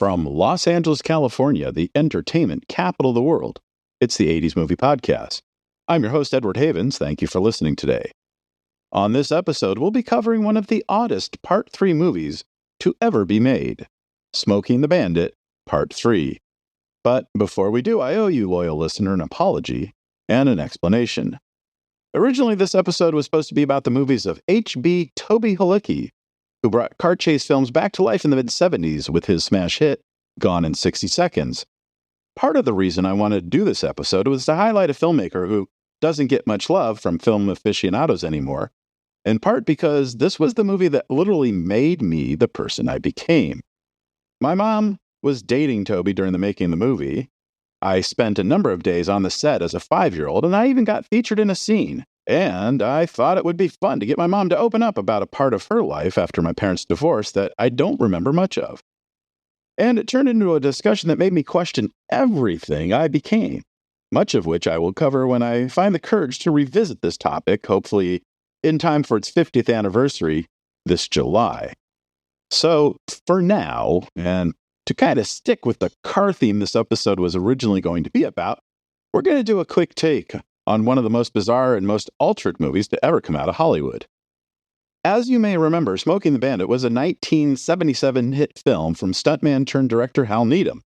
From Los Angeles, California, the entertainment capital of the world, it's the 80s Movie Podcast. I'm your host, Edward Havens. Thank you for listening today. On this episode, we'll be covering one of the oddest Part 3 movies to ever be made, Smokey and the Bandit, Part 3. But before we do, I owe you, loyal listener, an apology and an explanation. Originally, this episode was supposed to be about the movies of H.B. Toby Halicki, who brought car chase films back to life in the mid-70s with his smash hit, Gone in 60 Seconds. Part of the reason I wanted to do this episode was to highlight a filmmaker who doesn't get much love from film aficionados anymore, in part because this was the movie that literally made me the person I became. My mom was dating Toby during the making of the movie. I spent a number of days on the set as a 5-year-old, and I even got featured in a scene. And I thought it would be fun to get my mom to open up about a part of her life after my parents' divorce that I don't remember much of. And it turned into a discussion that made me question everything I became, much of which I will cover when I find the courage to revisit this topic, hopefully in time for its 50th anniversary this July. So, for now, and to kind of stick with the car theme this episode was originally going to be about, we're going to do a quick take on one of the most bizarre and most altered movies to ever come out of Hollywood. As you may remember, Smokey and the Bandit was a 1977 hit film from stuntman turned director Hal Needham.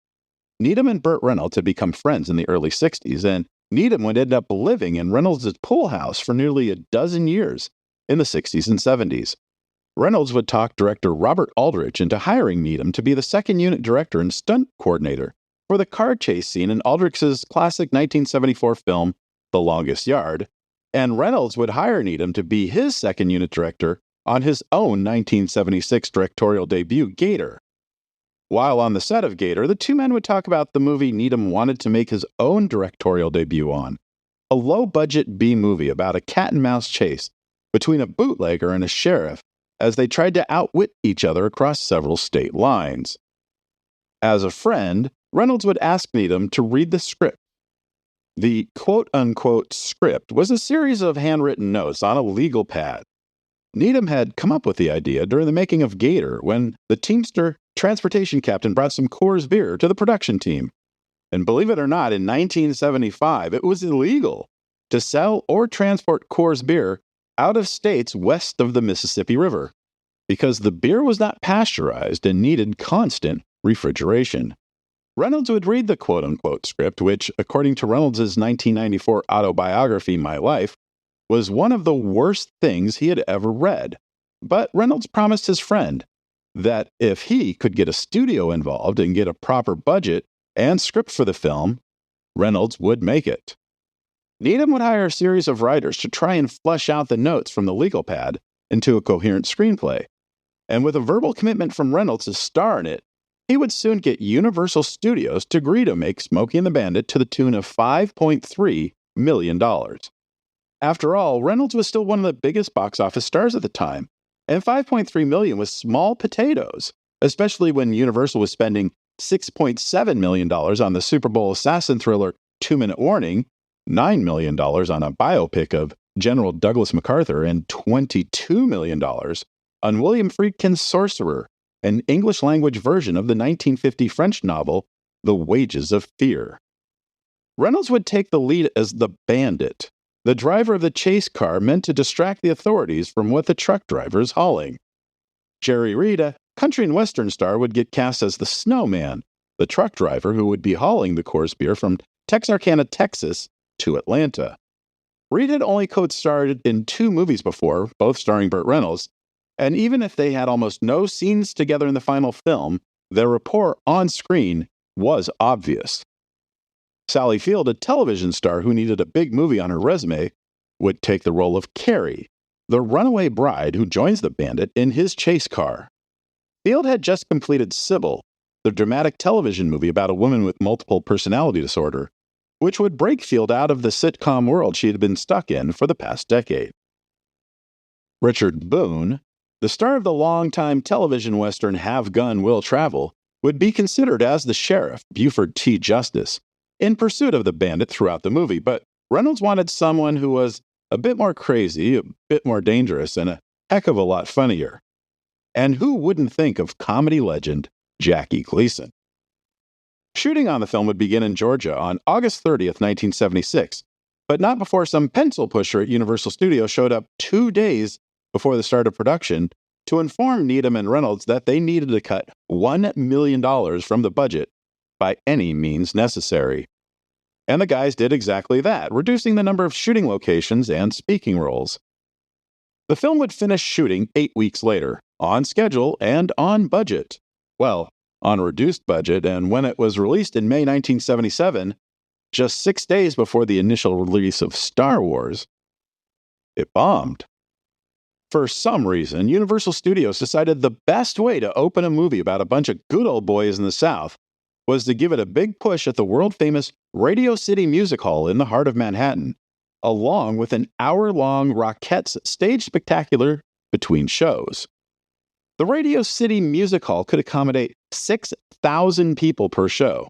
Needham and Burt Reynolds had become friends in the early 60s, and Needham would end up living in Reynolds' pool house for nearly a dozen years in the 60s and 70s. Reynolds would talk director Robert Aldrich into hiring Needham to be the second unit director and stunt coordinator for the car chase scene in Aldrich's classic 1974 film, The Longest Yard, and Reynolds would hire Needham to be his second unit director on his own 1976 directorial debut, Gator. While on the set of Gator, the two men would talk about the movie Needham wanted to make his own directorial debut on, a low-budget B-movie about a cat-and-mouse chase between a bootlegger and a sheriff as they tried to outwit each other across several state lines. As a friend, Reynolds would ask Needham to read the script. The quote-unquote script was a series of handwritten notes on a legal pad. Needham had come up with the idea during the making of Gator when the Teamster transportation captain brought some Coors beer to the production team. And believe it or not, in 1975, it was illegal to sell or transport Coors beer out of states west of the Mississippi River because the beer was not pasteurized and needed constant refrigeration. Reynolds would read the quote-unquote script, which, according to Reynolds' 1994 autobiography, My Life, was one of the worst things he had ever read. But Reynolds promised his friend that if he could get a studio involved and get a proper budget and script for the film, Reynolds would make it. Needham would hire a series of writers to try and flesh out the notes from the legal pad into a coherent screenplay. And with a verbal commitment from Reynolds to star in it, he would soon get Universal Studios to agree to make Smokey and the Bandit to the tune of $5.3 million. After all, Reynolds was still one of the biggest box office stars at the time, and $5.3 million was small potatoes, especially when Universal was spending $6.7 million on the Super Bowl assassin thriller 2 Minute Warning, $9 million on a biopic of General Douglas MacArthur, and $22 million on William Friedkin's Sorcerer, an English-language version of the 1950 French novel, The Wages of Fear. Reynolds would take the lead as the Bandit, the driver of the chase car meant to distract the authorities from what the truck driver is hauling. Jerry Reed, a country and western star, would get cast as the Snowman, the truck driver who would be hauling the Coors beer from Texarkana, Texas, to Atlanta. Reed had only co-starred in 2 movies before, both starring Burt Reynolds, and even if they had almost no scenes together in the final film, their rapport on screen was obvious. Sally Field, a television star who needed a big movie on her resume, would take the role of Carrie, the runaway bride who joins the bandit in his chase car. Field had just completed Sybil, the dramatic television movie about a woman with multiple personality disorder, which would break Field out of the sitcom world she had been stuck in for the past decade. Richard Boone, the star of the longtime television western Have Gun, Will Travel, would be considered as the Sheriff Buford T. Justice in pursuit of the bandit throughout the movie, but Reynolds wanted someone who was a bit more crazy, a bit more dangerous, and a heck of a lot funnier. And who wouldn't think of comedy legend Jackie Gleason? Shooting on the film would begin in Georgia on August 30th, 1976, but not before some pencil pusher at Universal Studios showed up 2 days before the start of production to inform Needham and Reynolds that they needed to cut $1 million from the budget by any means necessary. And the guys did exactly that, reducing the number of shooting locations and speaking roles. The film would finish shooting 8 weeks later, on schedule and on budget. Well, on a reduced budget, and when it was released in May 1977, just 6 days before the initial release of Star Wars, it bombed. For some reason, Universal Studios decided the best way to open a movie about a bunch of good old boys in the South was to give it a big push at the world-famous Radio City Music Hall in the heart of Manhattan, along with an hour-long Rockettes stage spectacular between shows. The Radio City Music Hall could accommodate 6,000 people per show.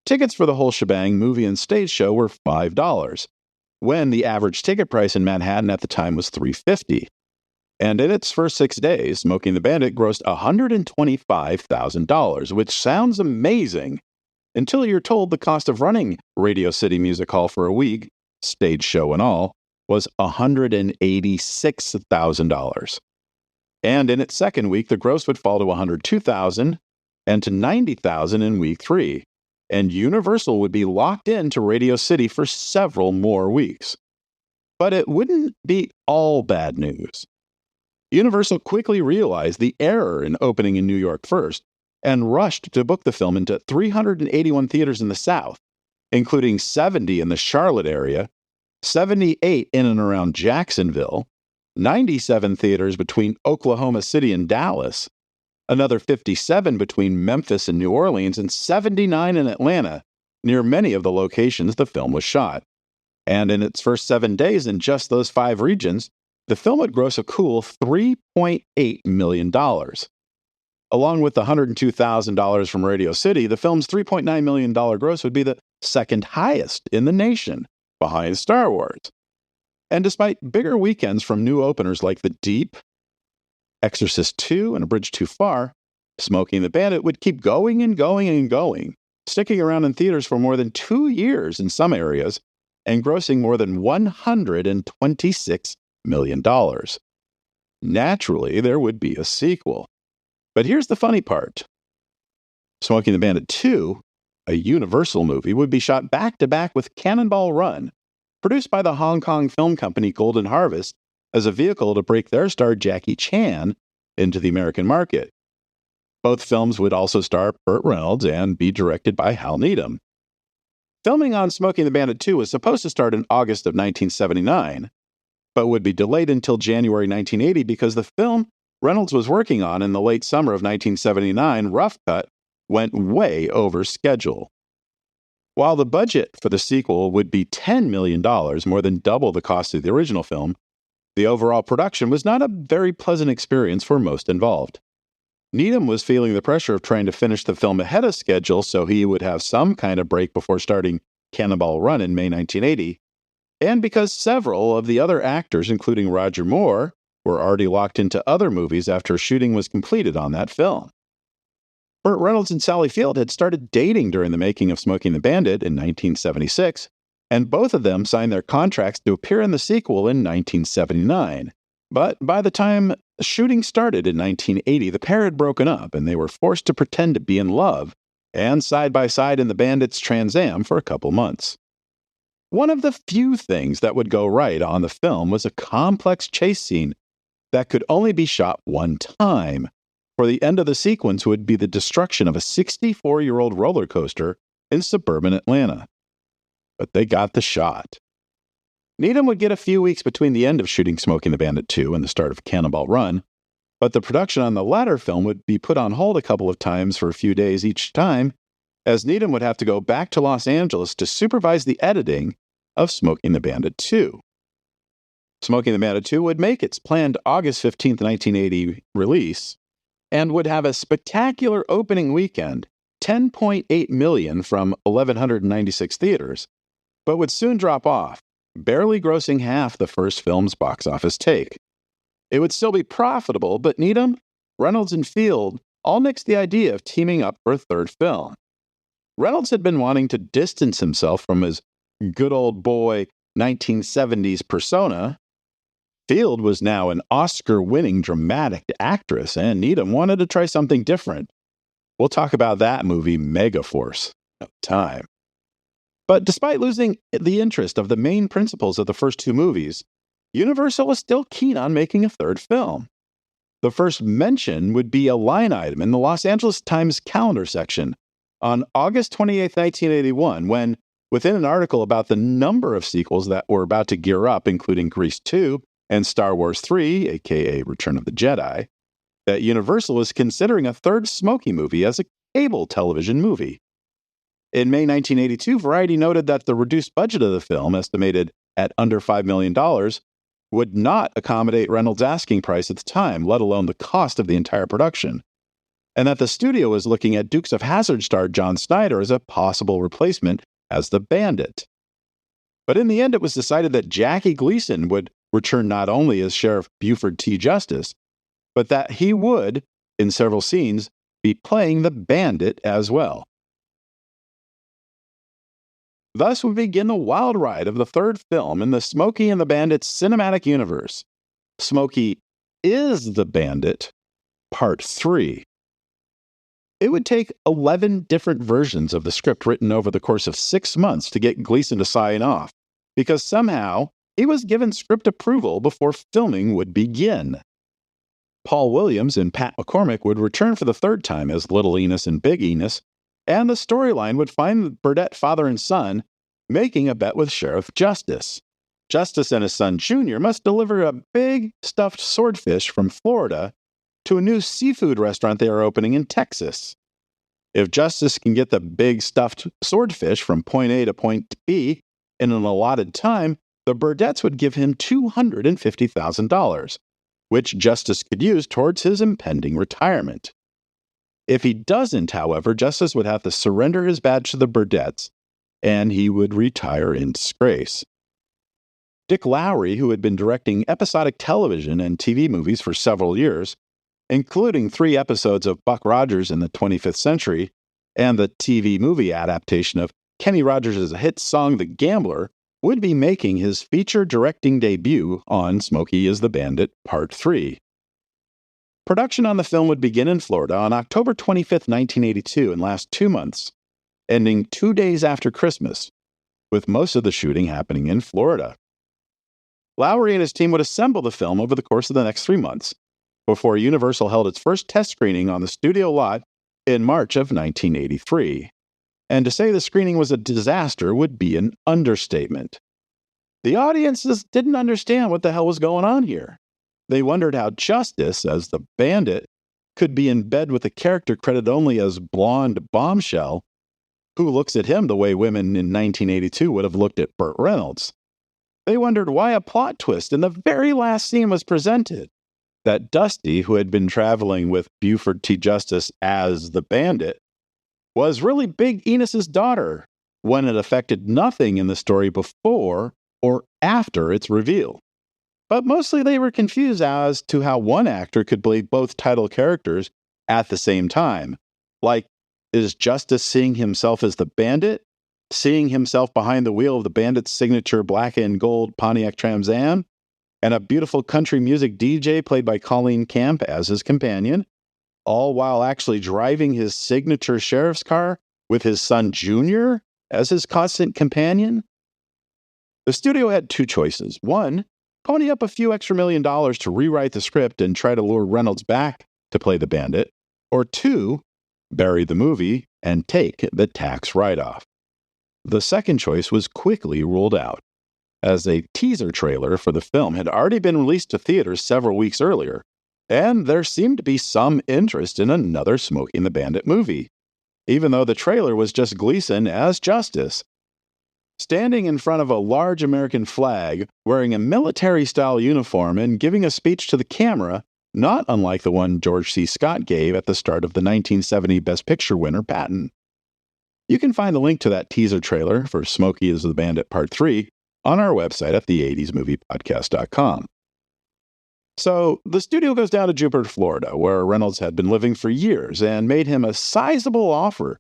Tickets for the whole shebang, movie and stage show, were $5, when the average ticket price in Manhattan at the time was $3.50. And in its first 6 days, Smokey and the Bandit grossed $125,000, which sounds amazing until you're told the cost of running Radio City Music Hall for a week, stage show and all, was $186,000. And in its second week, the gross would fall to $102,000 and to $90,000 in week 3. And Universal would be locked into Radio City for several more weeks. But it wouldn't be all bad news. Universal quickly realized the error in opening in New York first and rushed to book the film into 381 theaters in the South, including 70 in the Charlotte area, 78 in and around Jacksonville, 97 theaters between Oklahoma City and Dallas, another 57 between Memphis and New Orleans, and 79 in Atlanta, near many of the locations the film was shot. And in its first 7 days in just those 5 regions, the film would gross a cool $3.8 million. Along with the $102,000 from Radio City, the film's $3.9 million gross would be the second highest in the nation, behind Star Wars. And despite bigger weekends from new openers like The Deep, Exorcist II, and A Bridge Too Far, Smokey and the Bandit would keep going and going and going, sticking around in theaters for more than 2 years in some areas, and grossing more than $126 million. Naturally, there would be a sequel. But here's the funny part. Smokey and the Bandit 2, a Universal movie, would be shot back-to-back with Cannonball Run, produced by the Hong Kong film company Golden Harvest as a vehicle to break their star Jackie Chan into the American market. Both films would also star Burt Reynolds and be directed by Hal Needham. Filming on Smokey and the Bandit 2 was supposed to start in August of 1979, but would be delayed until January 1980 because the film Reynolds was working on in the late summer of 1979, Rough Cut, went way over schedule. While the budget for the sequel would be $10 million, more than double the cost of the original film, the overall production was not a very pleasant experience for most involved. Needham was feeling the pressure of trying to finish the film ahead of schedule so he would have some kind of break before starting Cannonball Run in May 1980, and because several of the other actors, including Roger Moore, were already locked into other movies after shooting was completed on that film. Burt Reynolds and Sally Field had started dating during the making of Smokey and the Bandit in 1976, and both of them signed their contracts to appear in the sequel in 1979. But by the time shooting started in 1980, the pair had broken up, and they were forced to pretend to be in love, and side by side in the Bandit's Trans Am for a couple months. One of the few things that would go right on the film was a complex chase scene that could only be shot one time, for the end of the sequence would be the destruction of a 64-year-old roller coaster in suburban Atlanta. But they got the shot. Needham would get a few weeks between the end of shooting Smokey and the Bandit 2 and the start of Cannonball Run, but the production on the latter film would be put on hold a couple of times for a few days each time, as Needham would have to go back to Los Angeles to supervise the editing of Smokey and the Bandit 2. Smokey and the Bandit 2 would make its planned August 15, 1980 release, and would have a spectacular opening weekend, $10.8 million from 1,196 theaters, but would soon drop off, barely grossing half the first film's box office take. It would still be profitable, but Needham, Reynolds, and Field all nixed the idea of teaming up for a third film. Reynolds had been wanting to distance himself from his good old boy 1970s persona. Field was now an Oscar-winning dramatic actress, and Needham wanted to try something different. We'll talk about that movie, Megaforce, at the time. But despite losing the interest of the main principals of the first two movies, Universal was still keen on making a third film. The first mention would be a line item in the Los Angeles Times calendar section on August 28, 1981, when, within an article about the number of sequels that were about to gear up, including Grease 2 and Star Wars 3, aka Return of the Jedi, that Universal was considering a third Smokey movie as a cable television movie. In May 1982, Variety noted that the reduced budget of the film, estimated at under $5 million, would not accommodate Reynolds' asking price at the time, let alone the cost of the entire production, and that the studio was looking at Dukes of Hazzard star John Snyder as a possible replacement as the Bandit. But in the end, it was decided that Jackie Gleason would return not only as Sheriff Buford T. Justice, but that he would, in several scenes, be playing the Bandit as well. Thus, we begin the wild ride of the third film in the Smokey and the Bandit cinematic universe, Smokey Is the Bandit, Part 3. It would take 11 different versions of the script written over the course of 6 months to get Gleason to sign off, because somehow he was given script approval before filming would begin. Paul Williams and Pat McCormick would return for the third time as Little Enos and Big Enos, and the storyline would find the Burdett father and son making a bet with Sheriff Justice. Justice and his son Junior must deliver a big stuffed swordfish from Florida to a new seafood restaurant they are opening in Texas. If Justice can get the big stuffed swordfish from point A to point B in an allotted time, the Burdetts would give him $250,000, which Justice could use towards his impending retirement. If he doesn't, however, Justice would have to surrender his badge to the Burdetts, and he would retire in disgrace. Dick Lowry, who had been directing episodic television and TV movies for several years, including 3 episodes of Buck Rogers in the 25th Century and the TV movie adaptation of Kenny Rogers' hit song The Gambler, would be making his feature directing debut on Smokey Is the Bandit, Part 3. Production on the film would begin in Florida on October 25, 1982, and last 2 months, ending 2 days after Christmas, with most of the shooting happening in Florida. Lowry and his team would assemble the film over the course of the next 3 months, before Universal held its first test screening on the studio lot in March of 1983. And to say the screening was a disaster would be an understatement. The audiences didn't understand what the hell was going on here. They wondered how Justice, as the Bandit, could be in bed with a character credited only as Blonde Bombshell, who looks at him the way women in 1982 would have looked at Burt Reynolds. They wondered why a plot twist in the very last scene was presented, that Dusty, who had been traveling with Buford T. Justice as the Bandit, was really Big Enos's daughter, when it affected nothing in the story before or after its reveal. But mostly they were confused as to how one actor could play both title characters at the same time. Like, is Justice seeing himself as the Bandit? Seeing himself behind the wheel of the Bandit's signature black and gold Pontiac Trans Am? And a beautiful country music DJ played by Colleen Camp as his companion, all while actually driving his signature sheriff's car with his son Junior as his constant companion? The studio had 2 choices. One, pony up a few extra $1 million to rewrite the script and try to lure Reynolds back to play the Bandit. Or 2, bury the movie and take the tax write-off. The second choice was quickly ruled out, as a teaser trailer for the film had already been released to theaters several weeks earlier, and there seemed to be some interest in another Smokey and the Bandit movie, even though the trailer was just Gleason as Justice, standing in front of a large American flag, wearing a military-style uniform and giving a speech to the camera, not unlike the one George C. Scott gave at the start of the 1970 Best Picture winner Patton. You can find the link to that teaser trailer for Smokey Is the Bandit Part 3 on our website at the80smoviepodcast.com. So, the studio goes down to Jupiter, Florida, where Reynolds had been living for years, and made him a sizable offer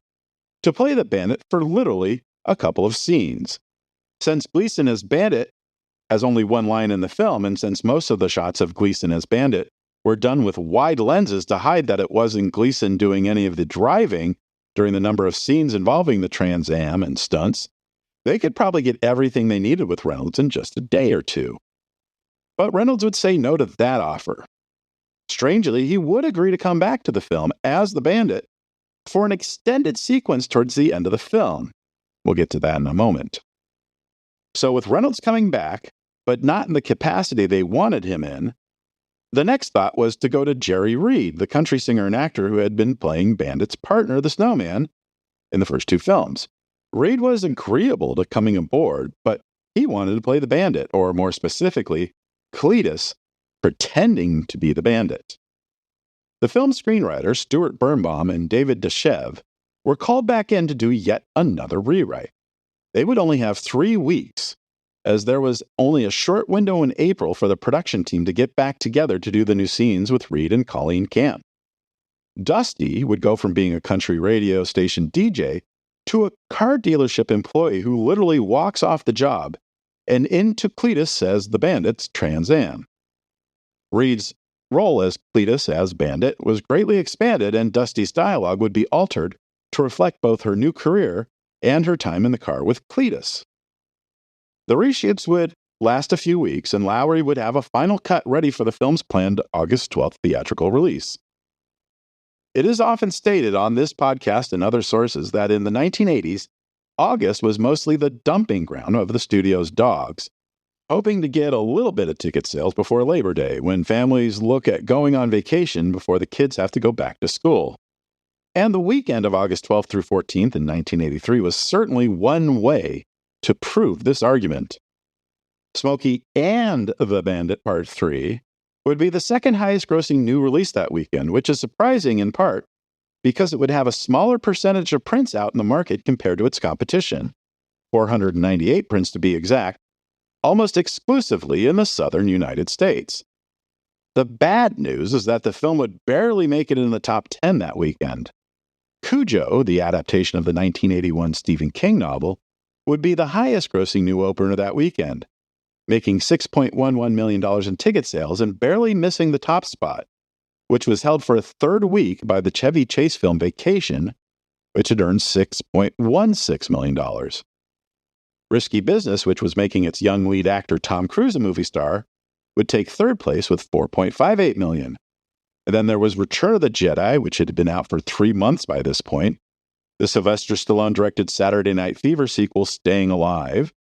to play the bandit for literally a couple of scenes. Since Gleason as Bandit has only one line in the film, and since most of the shots of Gleason as Bandit were done with wide lenses to hide that it wasn't Gleason doing any of the driving during the number of scenes involving the Trans Am and stunts, they could probably get everything they needed with Reynolds in just a day or two. But Reynolds would say no to that offer. Strangely, he would agree to come back to the film as the Bandit for an extended sequence towards the end of the film. We'll get to that in a moment. So with Reynolds coming back, but not in the capacity they wanted him in, the next thought was to go to Jerry Reed, the country singer and actor who had been playing Bandit's partner, the Snowman, in the first two films. Reed was agreeable to coming aboard, but he wanted to play the Bandit, or more specifically, Cletus, pretending to be the Bandit. The film's screenwriters, Stuart Birnbaum and David Deshev, were called back in to do yet another rewrite. They would only have 3 weeks, as there was only a short window in April for the production team to get back together to do the new scenes with Reed and Colleen Camp. Dusty would go from being a country radio station DJ to a car dealership employee who literally walks off the job and into Cletus as the Bandit's Trans Am. Reed's role as Cletus as Bandit was greatly expanded, and Dusty's dialogue would be altered to reflect both her new career and her time in the car with Cletus. The reshoots would last a few weeks, and Lowry would have a final cut ready for the film's planned August 12th theatrical release. It is often stated on this podcast and other sources that in the 1980s, August was mostly the dumping ground of the studio's dogs, hoping to get a little bit of ticket sales before Labor Day, when families look at going on vacation before the kids have to go back to school. And the weekend of August 12th through 14th in 1983 was certainly one way to prove this argument. Smokey and the Bandit Part 3 would be the second highest grossing new release that weekend, which is surprising in part because it would have a smaller percentage of prints out in the market compared to its competition, 498 prints to be exact, almost exclusively in the southern United States. The bad news is that the film would barely make it in the top 10 that weekend. Cujo, the adaptation of the 1981 Stephen King novel, would be the highest grossing new opener that weekend, making $6.11 million in ticket sales and barely missing the top spot, which was held for a third week by the Chevy Chase film Vacation, which had earned $6.16 million. Risky Business, which was making its young lead actor Tom Cruise a movie star, would take third place with $4.58 million. And then there was Return of the Jedi, which had been out for 3 months by this point, the Sylvester Stallone-directed Saturday Night Fever sequel Staying Alive,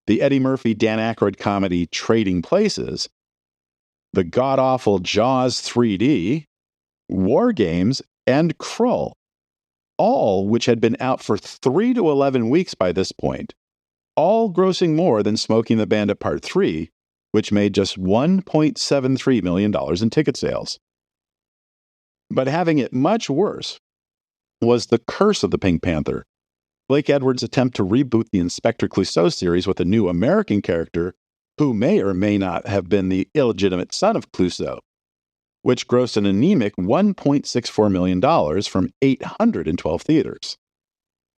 the Eddie Murphy-Dan Aykroyd comedy Trading Places, the god-awful Jaws 3D, War Games, and Krull, all which had been out for 3 to 11 weeks by this point, all grossing more than Smokey and the Bandit Part 3, which made just $1.73 million in ticket sales. But having it much worse was The Curse of the Pink Panther, Blake Edwards' attempt to reboot the Inspector Clouseau series with a new American character who may or may not have been the illegitimate son of Clouseau, which grossed an anemic $1.64 million from 812 theaters.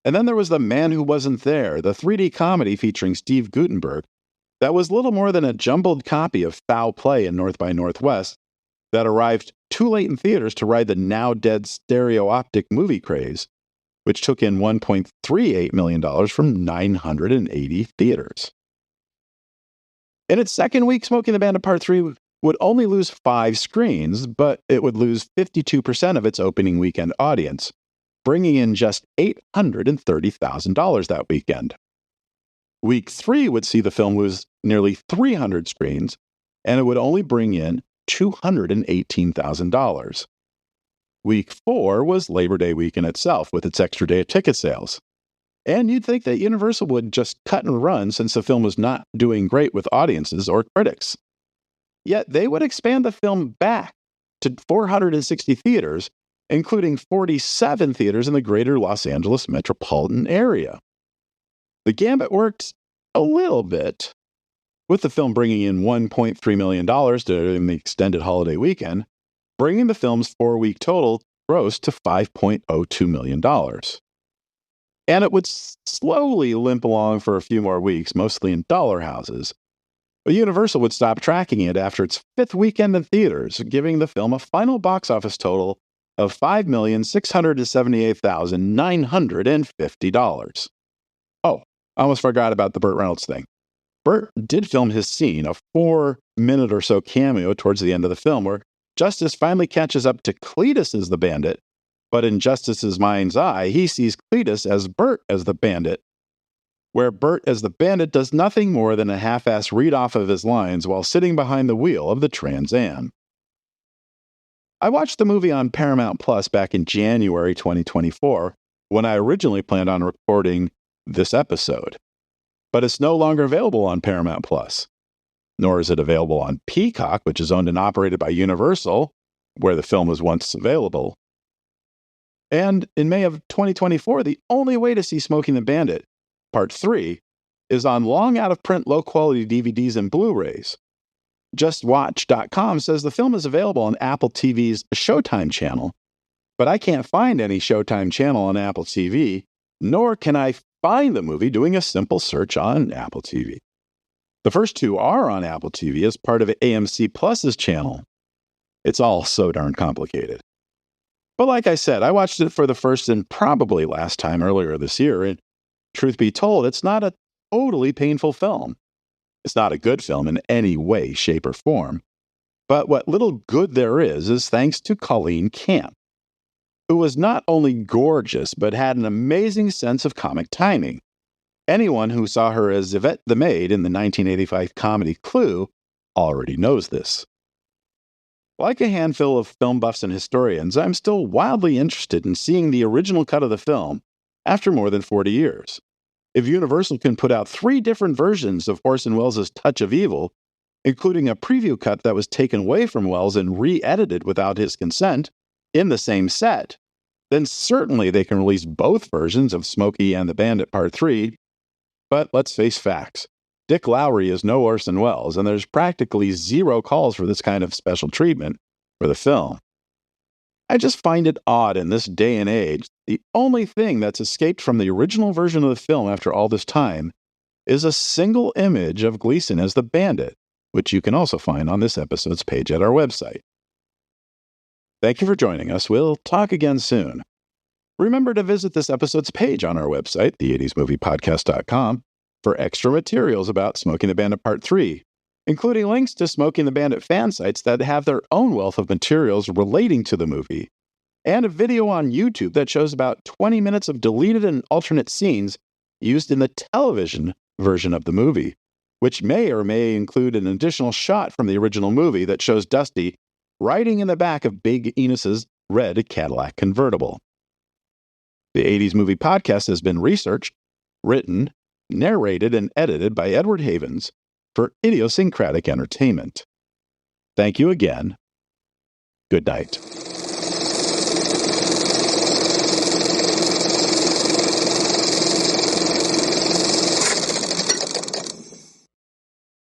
And then there was The Man Who Wasn't There, the 3D comedy featuring Steve Guttenberg, that was little more than a jumbled copy of Foul Play in North by Northwest that arrived too late in theaters to ride the now-dead stereo-optic movie craze, which took in $1.38 million from 980 theaters. In its second week, Smokey and the Bandit Part 3 would only lose 5 screens, but it would lose 52% of its opening weekend audience, bringing in just $830,000 that weekend. Week 3 would see the film lose nearly 300 screens, and it would only bring in $218,000. Week 4 was Labor Day weekend itself, with its extra day of ticket sales. And you'd think that Universal would just cut and run since the film was not doing great with audiences or critics. Yet they would expand the film back to 460 theaters, including 47 theaters in the greater Los Angeles metropolitan area. The gambit worked a little bit, with the film bringing in $1.3 million during the extended holiday weekend, bringing the film's 4-week total gross to $5.02 million. and it would slowly limp along for a few more weeks, mostly in dollar houses. But Universal would stop tracking it after its fifth weekend in theaters, giving the film a final box office total of $5,678,950. Oh, I almost forgot about the Burt Reynolds thing. Burt did film his scene, a 4-minute or so cameo towards the end of the film, where Justice finally catches up to Cletus as the bandit, but in Justice's mind's eye, he sees Cletus as Burt as the bandit, where Burt as the bandit does nothing more than a half-ass read off of his lines while sitting behind the wheel of the Trans Am. I watched the movie on Paramount Plus back in January 2024, when I originally planned on recording this episode. But it's no longer available on Paramount Plus, nor is it available on Peacock, which is owned and operated by Universal, where the film was once available. And in May of 2024, the only way to see Smokey the Bandit, Part 3, is on long out-of-print low-quality DVDs and Blu-rays. JustWatch.com says the film is available on Apple TV's Showtime channel, but I can't find any Showtime channel on Apple TV, nor can I find the movie doing a simple search on Apple TV. The first two are on Apple TV as part of AMC Plus's channel. It's all so darn complicated. But like I said, I watched it for the first and probably last time earlier this year, and truth be told, it's not a totally painful film. It's not a good film in any way, shape, or form. But what little good there is thanks to Colleen Camp, who was not only gorgeous, but had an amazing sense of comic timing. Anyone who saw her as Yvette the Maid in the 1985 comedy Clue already knows this. Like a handful of film buffs and historians, I'm still wildly interested in seeing the original cut of the film after more than 40 years. If Universal can put out 3 different versions of Orson Welles' Touch of Evil, including a preview cut that was taken away from Welles and re-edited without his consent, in the same set, then certainly they can release both versions of Smokey and the Bandit Part 3. But let's face facts. Dick Lowry is no Orson Welles, and there's practically zero calls for this kind of special treatment for the film. I just find it odd in this day and age, the only thing that's escaped from the original version of the film after all this time is a single image of Gleason as the bandit, which you can also find on this episode's page at our website. Thank you for joining us. We'll talk again soon. Remember to visit this episode's page on our website, the80smoviepodcast.com, for extra materials about Smokey the Bandit Part 3, including links to Smokey the Bandit fan sites that have their own wealth of materials relating to the movie, and a video on YouTube that shows about 20 minutes of deleted and alternate scenes used in the television version of the movie, which may or may include an additional shot from the original movie that shows Dusty riding in the back of Big Enos's red Cadillac convertible. The 80s Movie Podcast has been researched, written, narrated, and edited by Edward Havens for Idiosyncratic Entertainment. Thank you again. Good night.